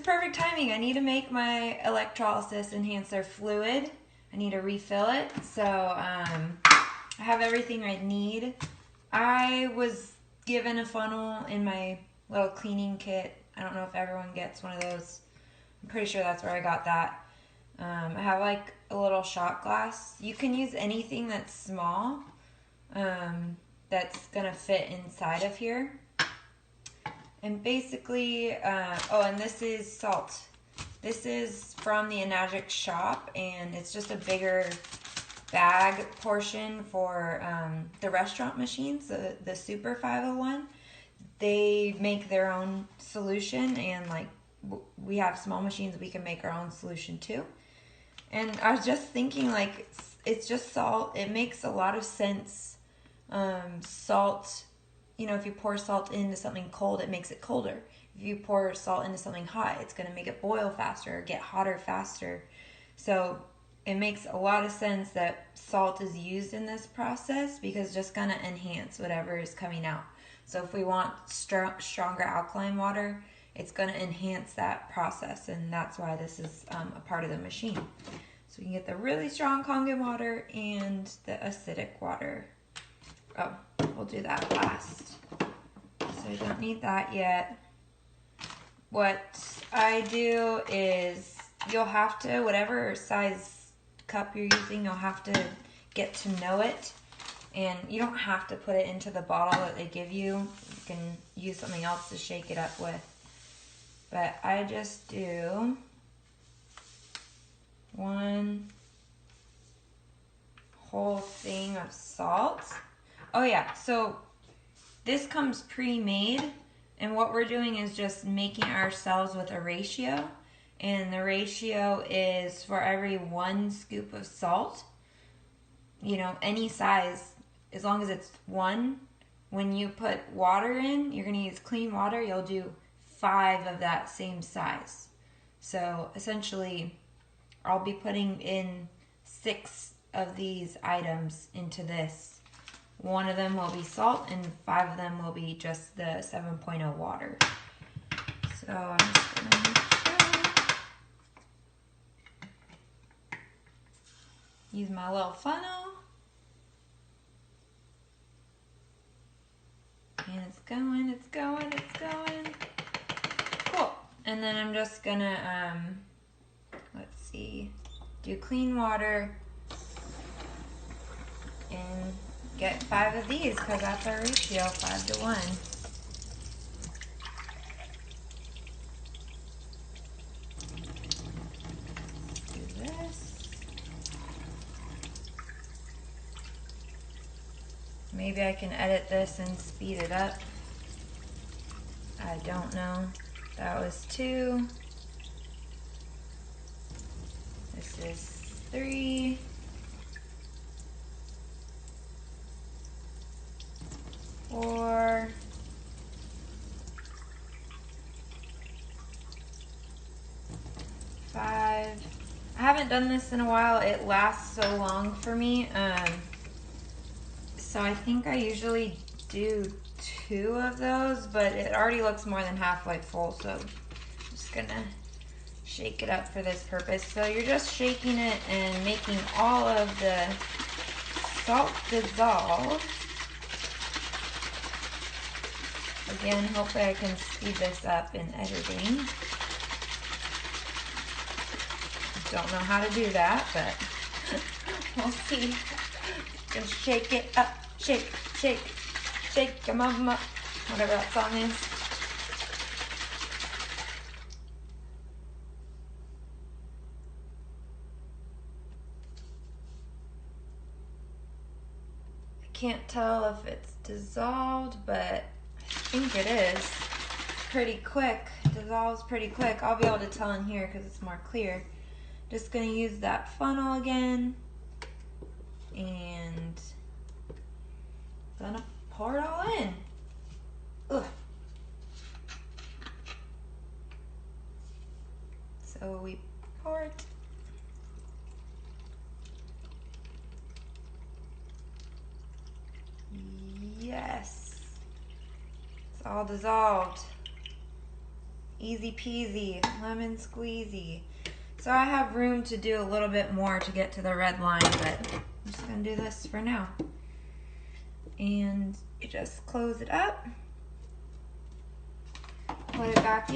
perfect timing. I need to make my electrolysis enhancer fluid. I need to refill it. So I have everything I need. I was given a funnel in my little cleaning kit. I don't know if everyone gets one of those. I'm pretty sure that's where I got that. I have like a little shot glass. You can use anything that's small that's gonna fit inside of here. And basically, oh, and this is salt. This is from the Annihilate shop, and it's just a bigger bag portion for the restaurant machines, the Super 501. They make their own solution, and like we have small machines, we can make our own solution too. And I was just thinking, like, it's just salt. It makes a lot of sense. Salt, you know, if you pour salt into something cold, it makes it colder. If you pour salt into something hot, it's going to make it boil faster or get hotter faster. So it makes a lot of sense that salt is used in this process because it's just going to enhance whatever is coming out. So if we want stronger alkaline water, it's going to enhance that process, and that's why this is a part of the machine. So we can get the really strong Kangen water and the acidic water. Oh, we'll do that last. So I don't need that yet. What I do is you'll have to, whatever size cup you're using, you'll have to get to know it. And you don't have to put it into the bottle that they give you. You can use something else to shake it up with. But I just do one whole thing of salt. Oh yeah, so this comes pre-made, and what we're doing is just making ourselves with a ratio, and the ratio is for every 1 scoop of salt, you know, any size, as long as it's 1. When you put water in, you're going to use clean water, you'll do 5 of that same size. So essentially, I'll be putting in 6 of these items into this. 1 of them will be salt, and 5 of them will be just the 7.0 water. So I'm just going to use my little funnel. And it's going, it's going, it's going. Cool. And then I'm just going to, let's see, do clean water and get 5 of these, because that's our ratio, 5 to 1. Do this. Maybe I can edit this and speed it up. I don't know. That was 2. This is 3. 4. 5. I haven't done this in a while. It lasts so long for me. So I think I usually do 2 of those, but it already looks more than halfway full, so I'm just gonna shake it up for this purpose. So you're just shaking it and making all of the salt dissolve. Again, hopefully I can speed this up in editing. Don't know how to do that, but we'll see. Just shake it up, shake, shake, shake, come on, whatever that song is. I can't tell if it's dissolved, but I think it is. Pretty quick. It dissolves pretty quick. I'll be able to tell in here because it's more clear. Just going to use that funnel again and gonna pour it all in. Ugh. So we pour it. Yes. It's all dissolved. Easy peasy, lemon squeezy. So I have room to do a little bit more to get to the red line, but I'm just gonna do this for now. And you just close it up, put it back in.